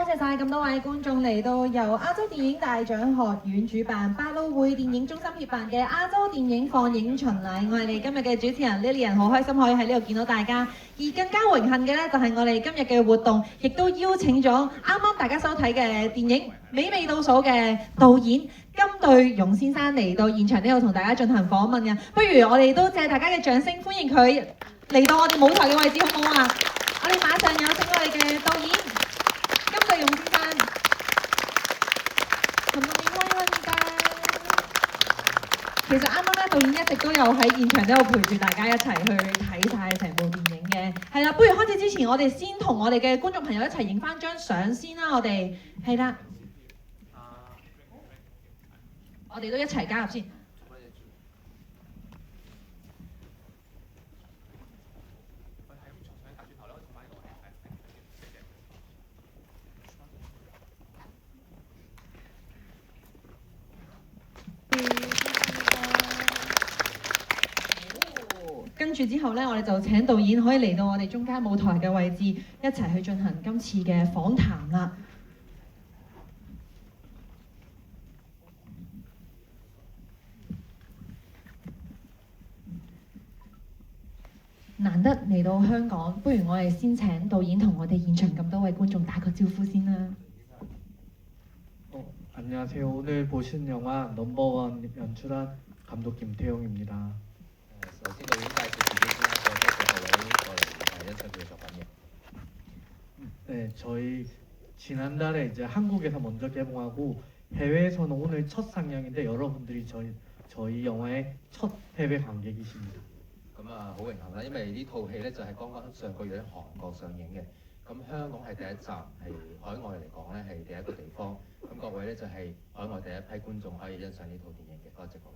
謝晒咁多位觀眾嚟到由亞洲電影大獎學院主辦、百老匯電影中心協辦嘅亞洲電影放映巡禮。我係你今日嘅主持人 Lilian， 好開心可以喺呢度見到大家。而更加榮幸嘅呢，就係我哋今日嘅活動，亦都邀請咗啱啱大家收睇嘅電影《美味倒數》嘅導演金對勇先生嚟到現場呢度同大家進行訪問嘅。不如我哋都借大家嘅掌聲歡迎佢嚟到我哋舞台嘅位置，好唔好啊？我哋馬上有請我哋嘅導演金對勇先生。其實啱啱咧，導演一直都有喺現場都有陪住大家一齊去睇晒成部電影嘅。係啦，不如開始之前，我哋先同我哋嘅觀眾朋友一齊影翻張相先啦。我哋係啦，我哋都一齊加入先。跟住之後呢，我哋就請導演可以嚟到我哋中間舞台嘅位置，一齊去進行今次嘅訪談啦。難得嚟到香港，不如我哋先請導演同我哋現場咁多位觀眾打個招呼先啦。안녕하세요. 오늘 보신 영화 넘버원 연출한 감독 김태용입니다. 首先導演介紹自己先啦，再多謝各位過嚟欣賞佢嘅作品嘅。 네, 저희 지난달에 이제 한국에서 먼저 개봉하고 해외에서는 오늘 첫 상영인데 여러분들이 저희 영화의 첫 해외 관객이십니다. 咁啊，好榮幸啦，因為呢套戲咧就係剛剛上個月喺韓國上映嘅。咁香港係第一集，係海外嚟講咧係第一個地方。咁各位咧就係海外第一批觀眾可以欣賞呢套電影嘅，多謝各位。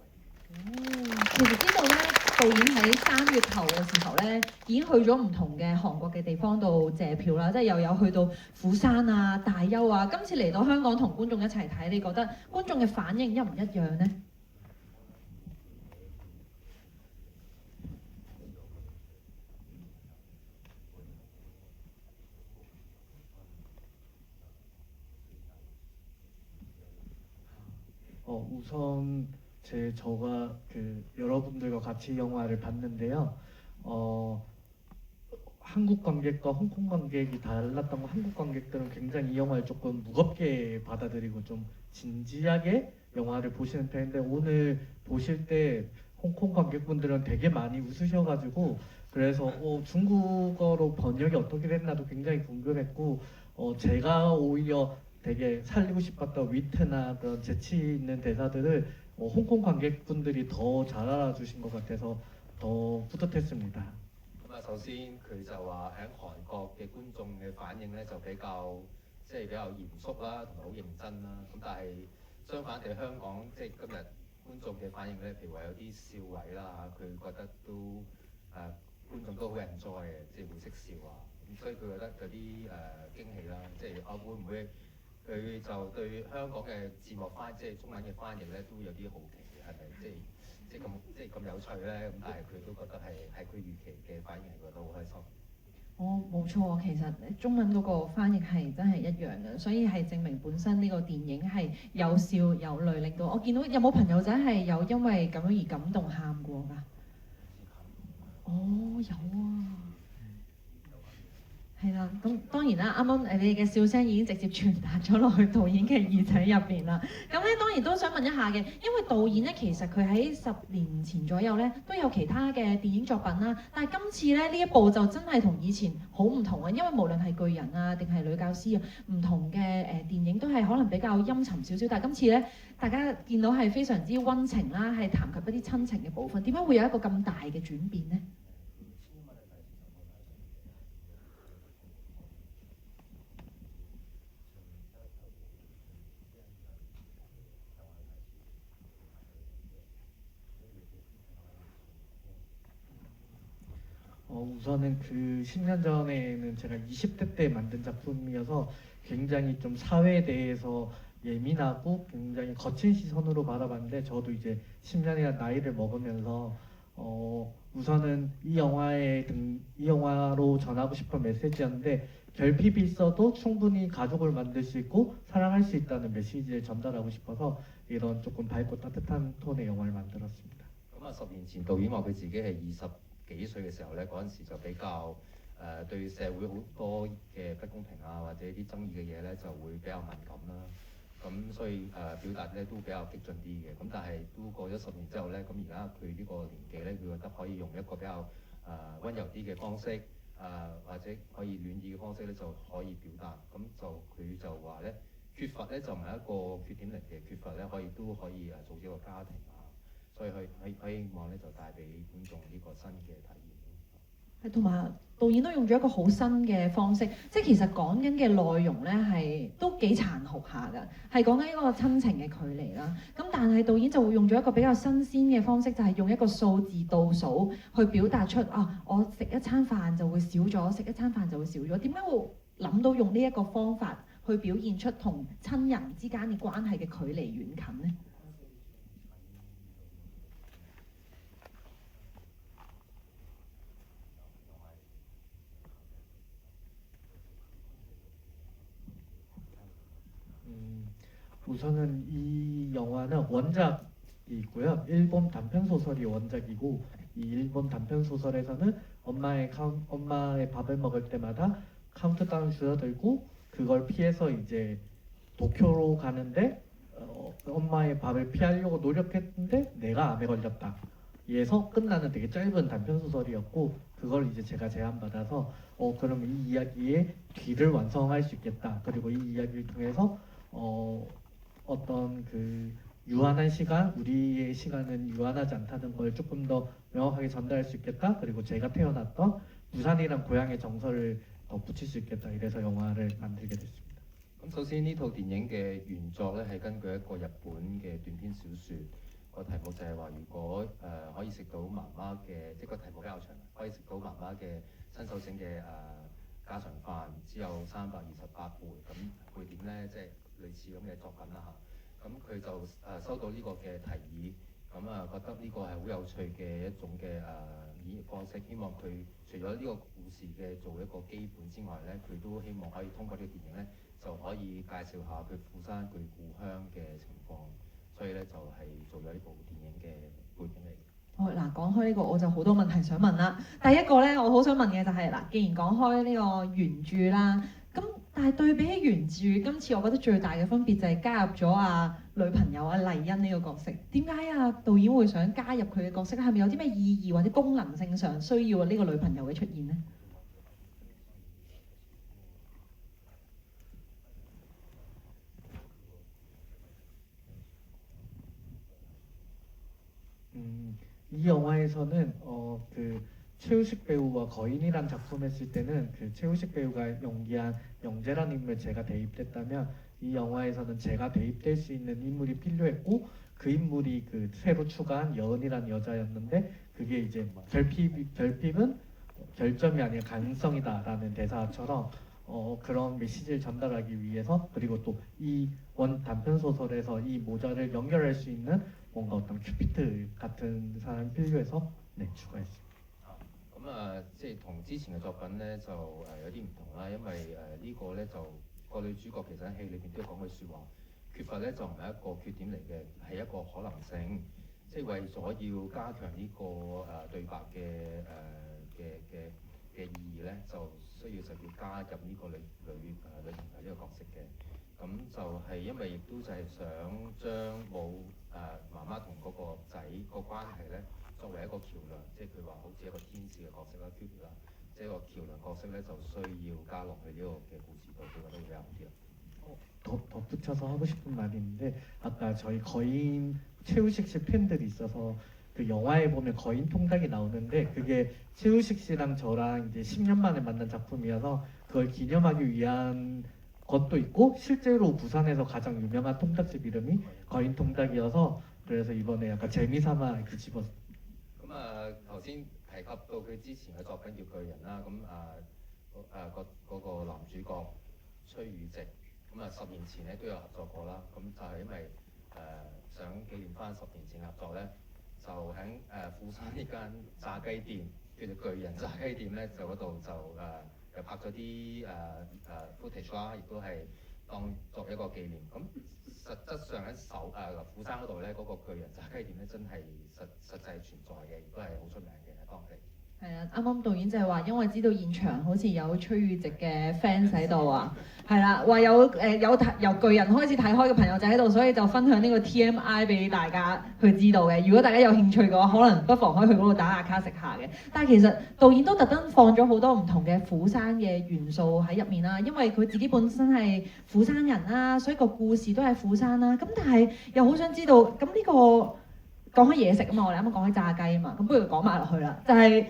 其實知道咧，導演喺3月頭嘅時候咧，已經去咗唔同嘅韓國嘅地方度借票啦，即係又有去到釜山啊、大邱啊。今次嚟到香港同觀眾一齊睇，你覺得觀眾嘅反應一唔一樣呢？우선 저가 여러분들과 같이 영화를 봤는데요. 한국 관객과 홍콩 관객이 달랐던 건 한국 관객들은 굉장히 이 영화를 조금 무겁게 받아들이고 좀 진지하게 영화를 보시는 편인데 오늘 보실 때 홍콩 관객분들은 되게 많이 웃으셔가지고 그래서 중국어로 번역이 어떻게 됐나도 굉장히 궁금했고 제가 오히려 되게 살리고 싶었던 위트나 그런 재치 있는 대사들을 홍콩 관객분들이 더 잘 알아주신 것 같아서 더 뿌듯했습니다. 咁啊，首先佢就話喺韓國嘅觀眾嘅反應咧就比較比較嚴肅啦，同埋好認真啦。咁但係相反地，香港今日觀眾嘅反應咧，譬如話有啲笑位啦嚇，佢覺得都觀眾都好 enjoy 嘅，會識笑啊。咁所以佢覺得有啲驚喜啦，會唔會佢就對香港嘅字幕中文嘅翻譯咧都有啲好奇嘅，係咪咁有趣咧？咁但係佢都覺得係佢預期嘅反應，係覺得好開心。冇錯，其實中文嗰個翻譯係真係一樣嘅，所以係證明本身呢個電影係有笑有淚，令到我見到有冇朋友仔係有因為咁樣而感動喊過㗎？有啊。係啦，咁當然啦，啱啱你哋嘅笑聲已經直接傳達咗落去導演嘅耳仔入邊啦。咁咧當然都想問一下嘅，因為導演咧其實佢喺10年前左右咧都有其他嘅電影作品啦，但係今次咧呢一部就真係同以前好唔同啊，因為無論係巨人啊定係女教師啊，唔同嘅電影都係可能比較陰沉少少，但係今次咧大家見到係非常之溫情啦，係談及一啲親情嘅部分，點解會有一個咁大嘅轉變呢？우선은 그 10년 전에는 제가 20대 때 만든 작품이어서 굉장히 좀 사회에 대해서 예민하고 굉장히 거친 시선으로 바라봤는데 저도 이제 10년이나 나이를 먹으면서 우선은 이 영화로 전하고 싶은 메시지였는데 결핍이 있어도 충분히 가족을 만들 수 있고 사랑할 수 있다는 메시지를 전달하고 싶어서 이런 조금 밝고 따뜻한 톤의 영화를 만들었습니다. 咁啊，10年前導演話佢自己係20幾歲嘅時候咧，嗰陣時就比較對社會好多嘅不公平啊，或者啲爭議嘅嘢咧就會比較敏感啦。咁所以表達咧都比較激進啲嘅。咁但係都過咗10年之後咧，咁而家佢呢個年紀咧，佢覺得可以用一個比較温柔啲嘅方式，或者可以暖意嘅方式咧就可以表達。咁就佢就話咧，缺乏咧就唔係一個缺點嚟嘅，缺乏咧都可以組織一個家庭啊。所以佢希望咧就帶俾觀眾呢個新嘅體驗。係，同埋導演都用咗一個好新嘅方式，即係其實講緊嘅內容咧係都幾殘酷下㗎，係講緊一個親情嘅距離啦。咁但係導演就會用咗一個比較新鮮嘅方式，就係用一個數字倒數去表達出我食一餐飯就會少咗，食一餐飯就會少咗。點解會諗到用呢一個方法去表現出同親人之間嘅關係嘅距離遠近呢？우선은 이 영화는 원작이 있고요. 일본 단편 소설이 원작이고 이 일본 단편 소설에서는 엄마의 밥을 먹을 때마다 카운트다운 줄어들고 그걸 피해서 이제 도쿄로 가는데 엄마의 밥을 피하려고 노력했는데 내가 암에 걸렸다. 이에서 끝나는 되게 짧은 단편 소설이었고 그걸 이제 제가 제안받아서 그럼 이 이야기의 뒤를 완성할 수 있겠다. 그리고 이 이야기를 통해서 어떤 그 유한한 시간, 우리의 시간은 유한하지 않다는 걸 조금 더 명확하게 전달할 수 있겠다. 그리고 제가 태어났던 부산이란 고향의 정서를 붙일 수 있겠다. 이래서 영화를 만들게 됐습니다. 咁首先呢套電影嘅原作咧係根據一個日本嘅短篇小説，個題目就係話如果可以食到媽媽嘅，即係個題目比較長，可以食到媽媽嘅親手整嘅家常飯，只有328倍，咁會點咧？即係類似咁嘅作品啦嚇。咁佢就收到呢個嘅提議，咁覺得呢個係好有趣嘅一種嘅演繹方式，希望佢除咗呢個故事嘅做一個基本之外咧，佢都希望可以通過呢個電影咧就可以介紹下佢富山佢故鄉嘅情況，所以咧就係做咗呢部電影嘅背景嚟。嗱，講開呢個我就好多問題想問啦。第一個咧，我好想問嘅就係既然講開呢個原著啦，咁但係對比起原著，今次我覺得最大嘅分別就係加入咗女朋友麗欣呢個角色。點解導演會想加入佢嘅角色？係咪有啲咩意義或者功能性上需要呢個女朋友嘅出現呢？이 영화에서는 그 최우식 배우와 거인이란 작품 했을 때는 그 최우식 배우가 연기한 영재라는 인물 제가 대입됐다면 이 영화에서는 제가 대입될 수 있는 인물이 필요했고 그 인물이 그 새로 추가한 여은이라는 여자였는데 그게 이제 결핍은 결점이 아니라 가능성이다라는 대사처럼 그런 메시지를 전달하기 위해서 그리고 또 이 원 단편 소설에서 이 모자를 연결할 수 있는 뭔가 어떤 큐피트 같은 사람이 필요해서 추가했습니다. 咁即係同之前嘅作品咧就有啲唔同啦，因為呢個咧就個女主角其實喺戲裏邊都講句説話，缺乏咧就唔係一個缺點嚟嘅，係一個可能性。即係為咗要加強呢個對白嘅意義咧，就要加入呢個女朋友呢個角色嘅。咁就係因為亦都就係想將媽媽同嗰個仔個關係咧，作為一個橋梁，即係佢話好似一個天使嘅角色啦 ，Cupid 啦，即係一個橋梁角色咧，就需要加落去呢個嘅故事度，佢覺得會比較好啲啦。덧붙여서 하고 싶은 말이 있는데 아까 저희 거인 최우식 씨 팬들이 있어서 그 영화에 보면 거인 통닭이 나오는데 그게 최우식 씨랑 저랑 이제 10년 만에 만난 작품이어서 그걸 기념하기 위한 것도 있고 실제로 부산에서 가장 유명한 통닭집 이름이 거인 통닭이어서 그래서 이번에 약간 재미삼아 이렇게 집었습니다. 咁頭先提及到佢之前嘅作品叫巨人啦，咁嗰個男主角崔宇植，咁10年前咧都有合作過啦，咁就係因為想紀念翻10年前合作咧，就喺富山呢間炸雞店叫做巨人炸雞店咧，就嗰度就又拍咗啲footage 啦，亦都係當作一個紀念。咁實質上喺富山嗰度咧，嗰、個巨人炸雞店咧真係實際存在嘅，亦都係好出名嘅喺當地。係啊，啱啱導演就係話，因為知道現場好似有崔宇植嘅 fans 喺度啊，係啦，話有由巨人開始睇開嘅朋友仔喺度，所以就分享呢個 TMI 俾大家去知道嘅。如果大家有興趣嘅話，可能不妨可以去嗰度打下卡食下嘅。但係其實導演都特登放咗好多唔同嘅釜山嘅元素喺入面啦，因為佢自己本身係釜山人啦，所以個故事都係釜山啦。咁但係又好想知道，咁呢個講開嘢食啊嘛，我哋啱啱講開炸雞啊嘛，咁不如講埋落去啦，就係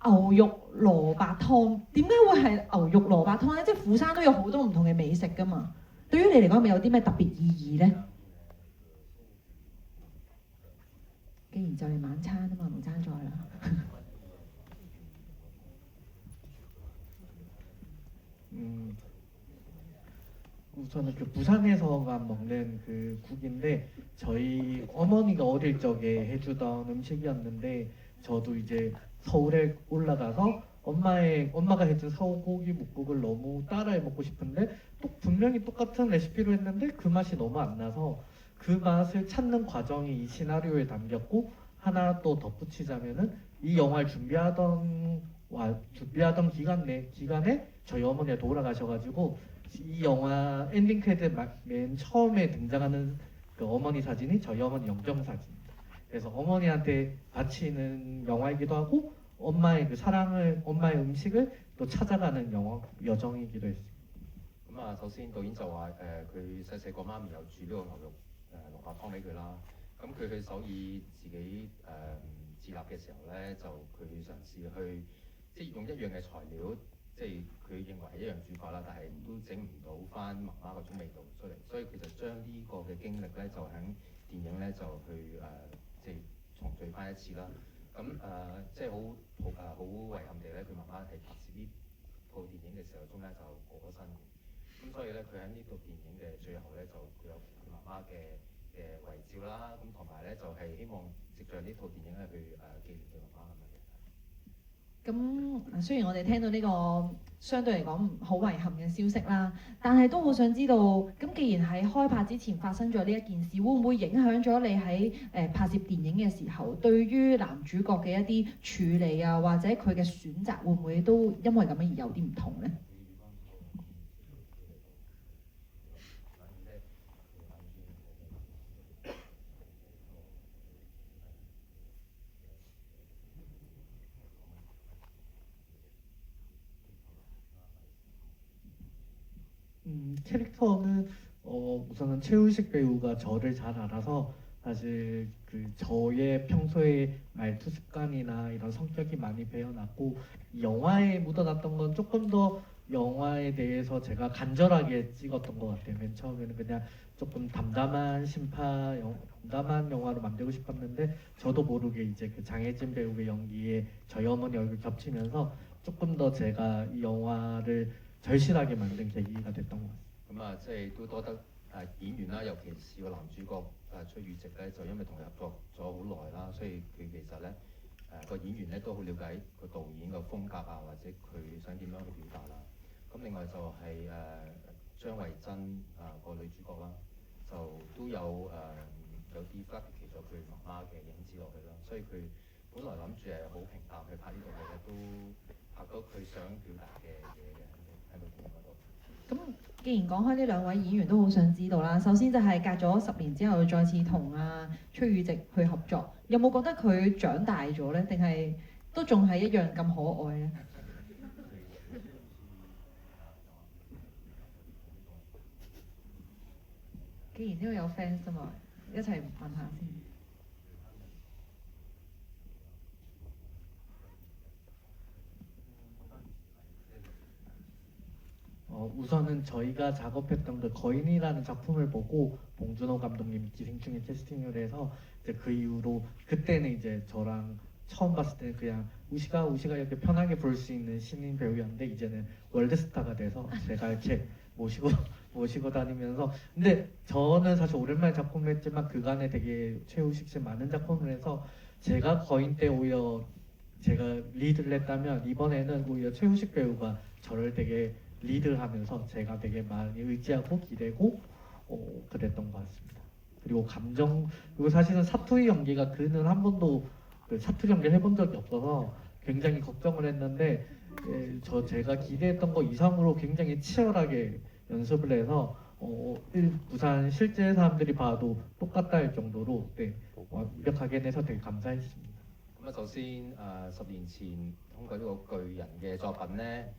牛肉蘿蔔湯，點解會係牛肉蘿蔔湯咧？即係釜山都有好多唔同嘅美食噶嘛。對於你嚟講，係咪有啲咩特別意義咧？既然就嚟晚餐啊嘛，唔爭在啦。 우선은 그 부산에서만 먹는 그 국인데 저희 어머니가 어릴 적에 해주던 음식이었는데 저도 이제 서울에 올라가서 엄마가 해준 소고기 묵국을 너무 따라해 먹고 싶은데 또 분명히 똑같은 레시피로 했는데 그 맛이 너무 안 나서 그 맛을 찾는 과정이 이 시나리오에 담겼고 하나 또 덧붙이자면은 이 영화를 준비하던 기간에 저희 어머니가 돌아가셔가지고 이 영화 엔딩 크레딧 맨 처음에 등장하는 그 어머니 사진이 저희 어머니 영정 사진입니다. 그래서 어머니한테 바치는 영화이기도 하고 엄마의 그 사랑을, 엄마의 음식을 또 찾아가는 여정이기도 했습니다. 咁啊，首先導演就話佢細細個媽咪有煮呢個牛肉蘿蔔湯俾佢啦。咁佢去首爾自己自立嘅時候咧，就佢嘗試去即係用一樣嘅材料，即係佢認為係一樣煮法啦，但係都整唔到翻媽媽嗰種味道出嚟，所以佢就將呢個嘅經歷咧，就喺電影咧就去即係重聚翻一次啦。咁即係好遺憾地咧，佢媽媽係拍攝呢套電影嘅時候，中間就過咗身嘅。咁所以咧，佢喺呢套電影嘅最後咧，就佢有佢媽媽嘅遺照啦。咁同埋咧，就係希望藉著呢套電影咧去紀念佢媽媽咁樣嘅。咁雖然我哋聽到呢個相對嚟講好遺憾嘅消息啦，但係都好想知道，咁既然喺開拍之前發生咗呢一件事，會唔會影響咗你喺拍攝電影嘅時候，對於男主角嘅一啲處理啊，或者佢嘅選擇，會唔會都因為咁樣而有啲唔同呢？캐릭터는 우선은 최우식 배우가 저를 잘 알아서 사실 그 저의 평소의 말투 습관이나 이런 성격이 많이 배어났고 이 영화에 묻어났던 건 조금 더 영화에 대해서 제가 간절하게 찍었던 것 같아요. 맨 처음에는 그냥 조금 담담한 담담한 영화로 만들고 싶었는데 저도 모르게 이제 그 장혜진 배우의 연기에 저희 어머니 얼굴 겹치면서 조금 더 제가 이 영화를 절실하게 만든 계기가 됐던 것 같습니다. 咁啊，即係都多得演員啦，尤其是個男主角崔宇植咧，就因為同佢合作咗好耐啦，所以佢其實咧個演員咧都好了解個導演個風格啊，或者佢想點樣去表達啦。咁另外就係張慧珍個女主角啦，就都有啲 flash 咗佢媽媽嘅影子落去啦，所以佢本來諗住係好平淡去拍呢套戲咧，都拍到佢想表達嘅嘢嘅喺度電影嗰度。咁既然講開呢兩位演員都好想知道啦，首先就係隔咗10年之後再次同崔宇植去合作，有冇覺得佢長大咗呢？定係都仲係一樣咁可愛呢？既然呢度有 fans 啊嘛，一齊問下先。우선은 저희가 작업했던 그 거인이라는 작품을 보고 봉준호 감독님이 기생충에 캐스팅을 해서 이제 그 이후로 그때는 이제 저랑 처음 봤을 때는 그냥 우시가 이렇게 편하게 볼 수 있는 신인 배우였는데 이제는 월드스타가 돼서 제가 이렇게 모시고 다니면서 근데 저는 사실 오랜만에 작품을 했지만 그간에 되게 최우식 씨 많은 작품을 해서 제가 거인 때 오히려 제가 리드를 했다면 이번에는 오히려 최우식 배우가 저를 되게 리드를 하면서 제가 되게 많이 의지하고 기대고 그랬던 것 같습니다. 그리고 그리고 사실은 사투리 연기가 그는 한 번도 그 사투리 연기를 해본 적이 없어서 굉장히 걱정을 했는데 제가 기대했던 거 이상으로 굉장히 치열하게 연습을 해서 부산 실제 사람들이 봐도 똑같다 할 정도로 완벽하게 해서 되게 감사했습니다. 咁啊，首先10年前通過呢個巨人嘅作品咧，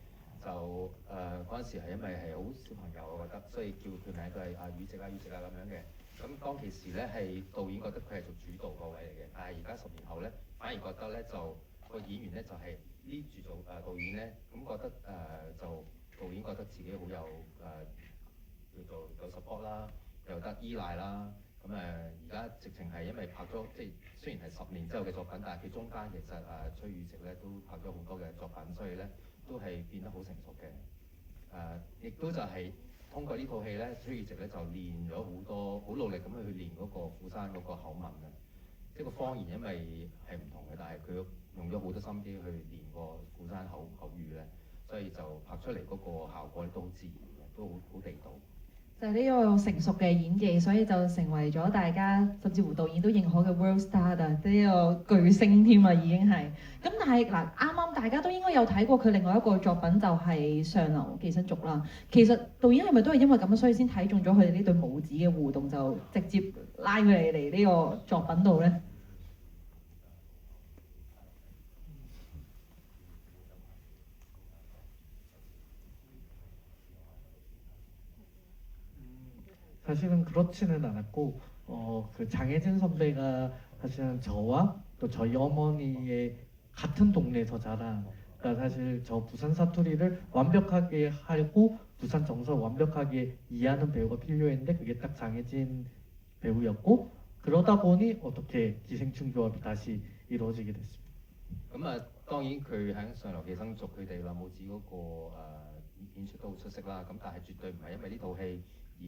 就嗰陣時係因為係好小朋友，我覺得，所以叫佢名都係宇植咁樣嘅。咁當其時咧係導演覺得佢係做主導個位嚟嘅，但係而家10年後咧，反而覺得咧就個演員咧就係呢住做導演咧，咁覺得就導演覺得自己好有叫做有 support 啦，又得依賴啦。咁而家直情係因為拍咗即係雖然係10年之後嘅作品，但係佢中間其實崔宇植咧都拍咗好多嘅作品，所以咧都係變得好成熟嘅。亦都就係通過呢套戲咧，崔宇植咧就練咗好多，好努力咁去練嗰個釜山嗰個口吻啊！即係個方言因為係唔同嘅，但係佢用咗好多心機去練個釜山口語咧，所以就拍出嚟嗰個效果都好自然嘅，都好地道。就係呢個成熟嘅演技，所以就成為咗大家甚至乎導演都認可嘅 world star 啊！呢個巨星添啊，已經係。咁但係嗱，啱啱大家都應該有睇過佢另外一個作品就係《上流寄生族》啦。其實導演係咪都係因為咁樣，所以先睇中咗佢哋呢對母子嘅互動，就直接拉佢哋嚟呢個作品度咧？사실은 그렇지는 않았고 그 장혜진 선배가 사실은 저와 또 저희 어머니의 같은 동네에서 자란 그러니까 사실 저 부산 사투리를 완벽하게 하고 부산 정서를 완벽하게 이해하는 배우가 필요했는데 그게 딱 장혜진 배우였고 그러다 보니 어떻게 기생충 조합이 다시 이루어지게 됐습니다. 當然佢喺上流寄生族佢哋兩母子嗰個演出都好出色啦。咁但係絕對唔係因為呢套戲而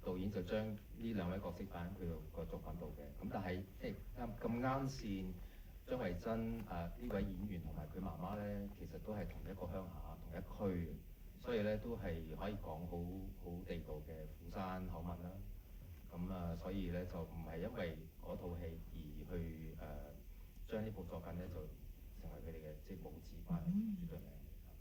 導演就將呢兩位角色擺喺佢個作品度嘅。咁但係即係咁啱線，張慧珍呢位演員同埋佢媽媽咧，其實都係同一個鄉下同一區嘅，所以咧都係可以講好地道嘅釜山口吻啦。咁所以咧就唔係因為嗰套戲而去將呢部作品咧就成為佢哋嘅即係母子關係，絕對唔係。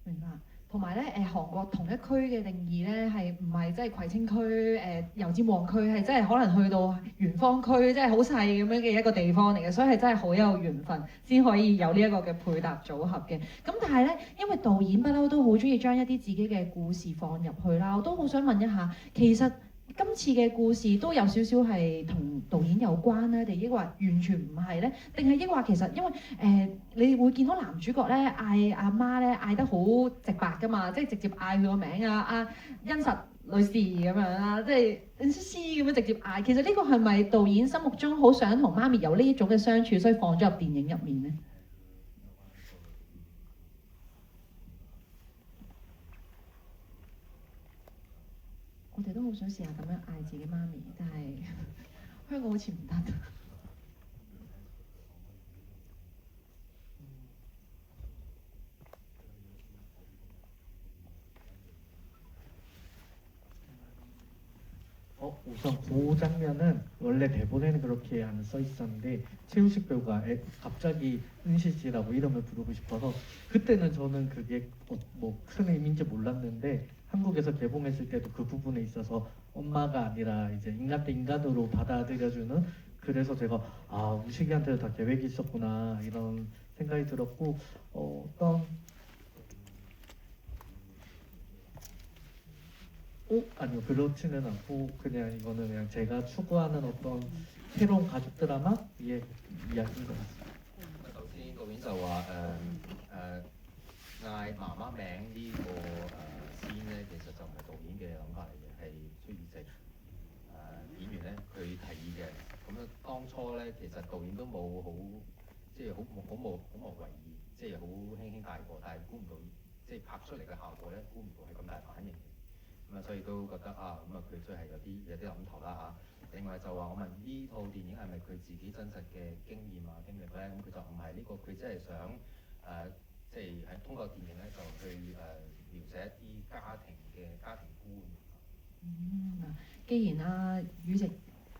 明白。同埋咧韓國同一區嘅定義咧係唔係即係葵青區油尖旺區，係真係可能去到元芳區，即係好細咁樣嘅一個地方嚟嘅，所以係真係好有緣分先可以有呢一個嘅配搭組合嘅。咁但係咧，因為導演不嬲都好中意將一啲自己嘅故事放入去啦，我都好想問一下，其實今次嘅故事都有少少係同導演有關咧，定抑或完全唔係咧？定係抑或其實因為你會見到男主角咧嗌阿媽咧嗌得好直白噶嘛，即係直接嗌佢個名啊，殷實女士咁樣啦，即係殷詩咁樣直接嗌。其實呢個係咪導演心目中好想同媽咪有呢一種嘅相處，所以放咗入電影入面咧？我哋都好想試下咁樣嗌自己媽咪，但係香港好似唔得。우선 그 장면은 원래 대본에는 그렇게 안 써 있었는데 최우식 배우가 갑자기 은시씨라고 이름을 부르고 싶어서 그때는 저는 그게 뭐 큰 의미인지 몰랐는데 한국에서 개봉했을 때도 그 부분에 있어서 엄마가 아니라 이제 인간 대 인간으로 받아들여주는 그래서 제가 우식이한테도 다 계획이 있었구나 이런 생각이 들었고 아니요 그렇지는 않고 그냥 이거는 그냥 제가 추구하는 어떤 새로운 가족 드라마의 이야기인 것 같습니다. 首先導演就話嗌媽媽名呢個先咧，其實就唔係導演嘅諗法嚟嘅，係崔宇植演員咧佢提議嘅。咁當初咧其實導演都冇好即係好無為意，即係好輕輕帶過，但係估唔到即係拍出嚟嘅效果咧，估唔到係咁大反應嘅。咁啊所以都覺得啊咁啊佢真係有啲諗頭啦嚇。另外就話我問呢套電影係咪佢自己真實嘅經驗啊經歷咧？咁佢就唔係呢個，佢真係想即係喺通過電影咧就去描寫一啲家庭觀。既然宇籍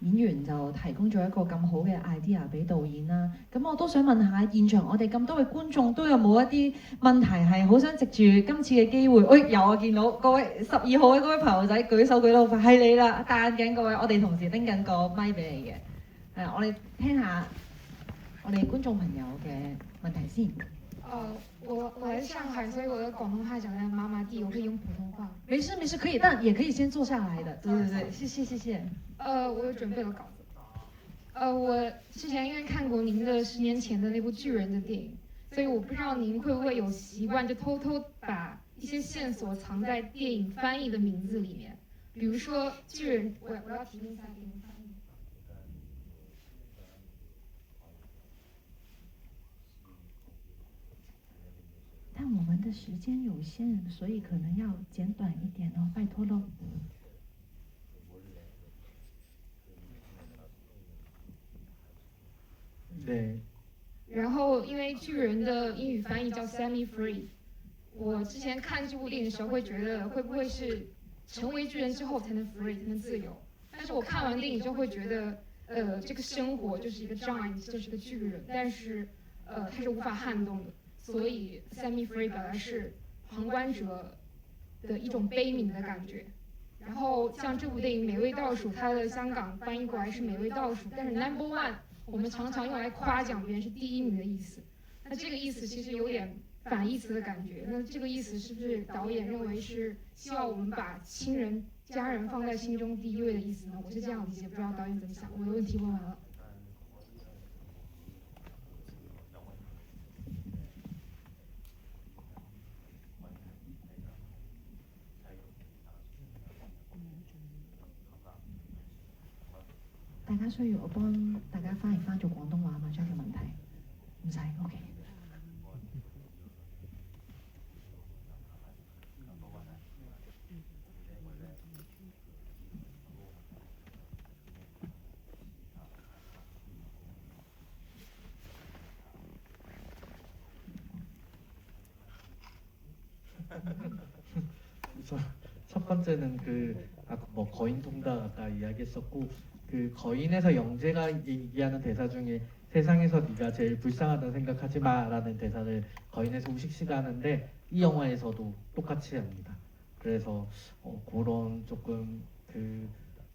演員就提供咗一個咁好嘅 idea 俾導演啦，咁我都想問下現場我哋咁多位觀眾都有冇一啲問題係好想藉住今次嘅機會？有啊，見到各位12號嘅嗰位朋友仔舉手舉得好快，係你啦，戴眼鏡嗰位，我哋同時拎緊個咪俾你嘅。我哋聽下我哋觀眾朋友嘅問題先。我來自上海，所以我的廣東話講得麻麻地，我可以用普通話。沒事，可以，但也可以先坐下來的。對，謝謝。我有準備了稿子。我之前因為看過您的10年前的那部巨人的電影，所以我不知道您會不會有習慣就偷偷把一些線索藏在電影翻譯的名字裡面，比如說巨人，我要提供一下給您翻譯。但我們的時間有限，所以可能要簡短一點哦，拜託咯。對。然後因為巨人的英語翻譯叫 Set Me Free， 我之前看這部電影的時候會覺得會不會是成為巨人之後才能 free 才能自由？但是我看完電影就會覺得，這個生活就是一個 giant， 就是個巨人，但是它是無法撼動的。所以 Set Me Free 表達是旁觀者的一種悲憫的感覺。然後像這部電影《美味倒數》，它的香港翻譯過來是美味倒數，但是 Number One 我們常常用來誇獎別人是第一名的意思。那這個意思其實有點反義詞的感覺。那這個意思是不是導演認為是希望我們把親人家人放在心中第一位的意思呢？我是這樣理解，不知道導演怎麼想。我的問題問完了。大家需要我幫大家翻譯翻做廣東話嘛？將條問題唔使 ，OK。우선 첫 번째는 뭐 거인 통닭 아까 이야기했었고 그 거인에서 영재가 얘기하는 대사 중에 세상에서 네가 제일 불쌍하다는 생각하지 마라는 대사를 거인에서 우식씨가 하는데 이 영화에서도 똑같이 합니다. 그래서 그런 조금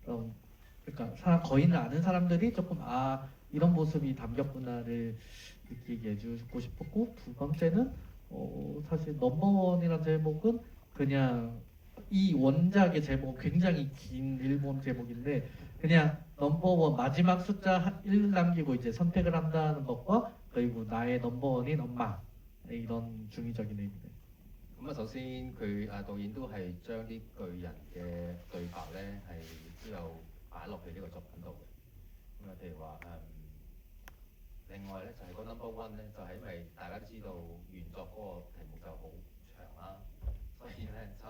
그러니까 거인을 아는 사람들이 조금 이런 모습이 담겼구나를 느끼게 해주고 싶었고 두 번째는 사실 넘버원이라는 제목은 그냥 이 원작의 제목 굉장히 긴 일본 제목인데 그냥 넘버원 마지막 숫자 1 남기고 이제 선택을 한다는 것과 그리고 나의 넘버원인 엄마 이런 중의적인 의미입니다. 咁首先佢導演都係將啲巨人嘅對白咧都有擺落去呢個作品度嘅。咁譬如話另外咧就係個 number one 咧，就係因為大家都知道原作嗰個題目就好長啦，所以咧就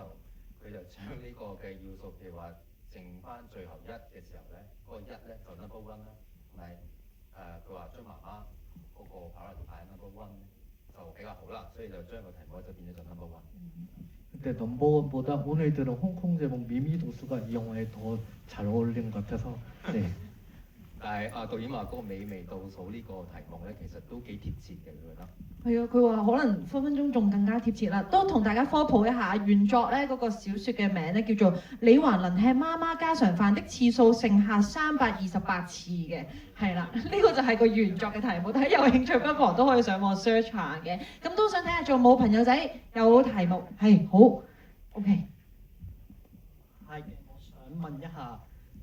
佢就將呢個嘅要素，譬如話剩翻最後1嘅時候咧，嗰個1咧就 number one 啦，同埋佢話將媽媽嗰個 priority 擺 number one 咧就比較好啦，所以就將個題目就變咗做 number one。 근데 넘버원보다 오늘 들은 홍콩 제목 미미도수가 이 영화에 더 잘 어울리는 것 같아서 네. 但係導演話嗰個美味倒數呢個題目咧，其實都幾貼切嘅，佢覺得。係啊，佢話可能分分鐘仲更加貼切啦。都同大家科普一下，原作咧嗰個小説嘅名咧叫做《你還能吃媽媽家常飯的次數剩下328次》嘅，係啦，呢個就係個原作嘅題目。大家有興趣不妨都可以上網 search 下嘅。咁都想睇下仲有冇朋友仔有題目係好 OK。係，我想問一下。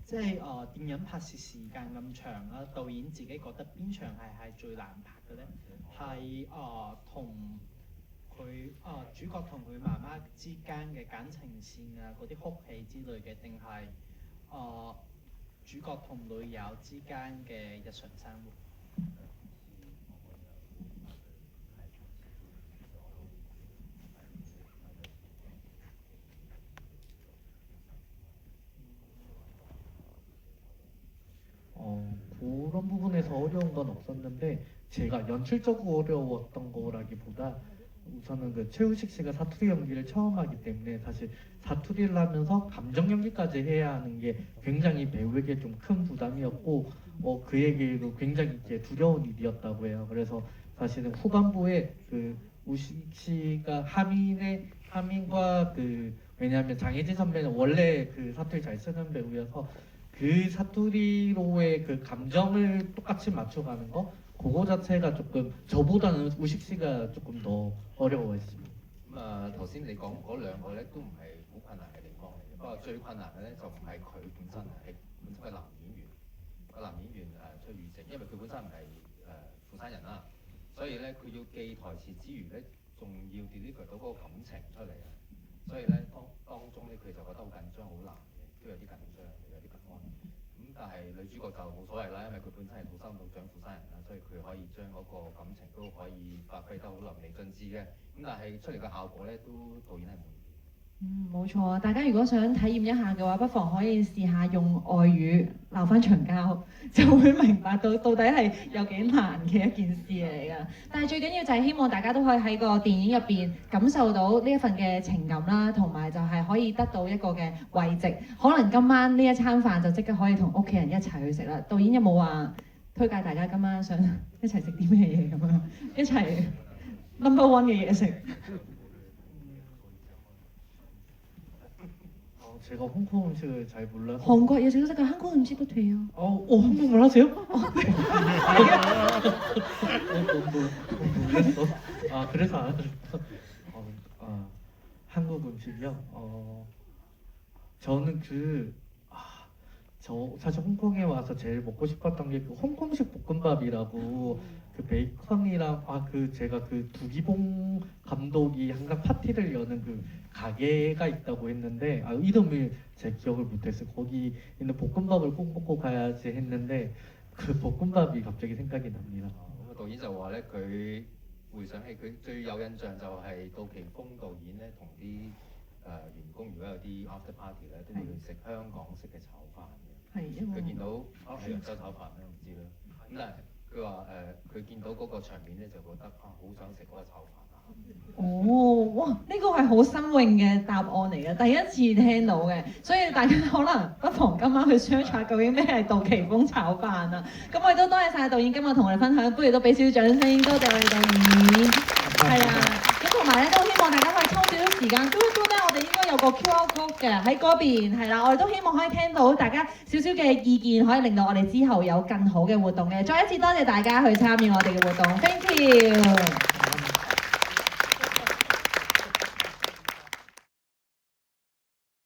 即係電影拍攝時間咁長啦，導演自己覺得邊場係最難拍嘅咧？係同佢主角同佢媽媽之間嘅感情線啊，嗰啲哭戲之類嘅，定係主角同女友之間嘅日常生活？ 없었는데 제가 연출적으로 어려웠던 거라기보다 우선은 그 최우식 씨가 사투리 연기를 처음 하기 때문에 사실 사투리를 하면서 감정 연기까지 해야 하는 게 굉장히 배우에게 좀 큰 부담이었고 그에게도 굉장히 이제 두려운 일이었다고 해요. 그래서 사실은 후반부에 그 우식 씨가 하민과 그 왜냐하면 장혜진 선배는 원래 그 사투리 잘 쓰는 배우여서 그 사투리로의 그 감정을 똑같이 맞춰가는 거 그거 자체가 조금 저보다는 우식 씨가 조금 더 어려워했습니다. 咁頭先你講嗰兩個咧都唔係好困難嘅地方嚟嘅，不過最困難嘅咧就唔係佢本身，係本身嘅男演員。個男演員崔宇植，因為佢本身唔係釜山人啦，所以咧佢要記台詞之餘咧，仲要 deliver 到嗰個感情出嚟啊，所以咧當中咧佢就覺得好緊張，好難嘅，都有啲緊張，有啲不安。咁但係女主角就冇所謂啦，因為佢本身係土生土長釜山人啦，所以佢可以將嗰個感情都可以發揮得好淋漓盡致嘅。咁但係出嚟嘅效果咧，都導演係滿意。冇錯啊！大家如果想體驗一下嘅話，不妨可以試下用外語鬧翻長交，就會明白到底係有幾難嘅一件事嚟㗎。但係最緊要就係希望大家都可以喺個電影入邊感受到呢一份嘅情感啦，同埋就係可以得到一個嘅慰藉。可能今晚呢一餐飯就即刻可以同屋企人一齊去食啦。導演有冇話推介大家今晚想一齊食啲咩嘢咁樣？一齊 number one 嘅嘢食。 제가 홍콩 음식을 잘 몰라서 한국 예식도 잠깐 한국 음식도 돼요. 한국말 하세요? 너무 놀랐어. 그래서 안 하셨어. 한국 음식이요? 저는 저 사실 홍콩에 와서 제일 먹고 싶었던 게 그 홍콩식 볶음밥이라고 그 베이컨이랑 제가 그 두기봉 감독이 항상 파티를 여는 그 가게가 있다고 했는데 이름을 제 기억을 못했어요. 거기 있는 볶음밥을 꼭 먹고 가야지 했는데 그 볶음밥이 갑자기 생각이 납니다. 咁導演就話咧，佢回想起佢最有印象就係杜琪峰導演咧同啲員工如果有啲 after party 咧，都會去食香港式嘅炒飯嘅。佢見到係揚州炒飯咧，我唔知啦。咁但係佢話佢見到嗰個場面咧，就覺得好想食嗰個炒飯。 哇！呢個係好新穎嘅答案嚟嘅，第一次聽到嘅，所以大家可能不妨今晚去 search 下究竟咩係杜琪峰炒飯啊！咁我亦都多謝晒導演今日同我哋分享，不如都俾少少掌聲，多謝我哋導演。係啊，咁同埋咧都希望大家可以抽少少時間，都咧我哋應該有個 QR code 嘅喺嗰邊，係啦，我哋都希望可以聽到大家少少嘅意見，可以令到我哋之後有更好嘅活動嘅。再一次多謝大家去參與我哋嘅活動 ，thank you。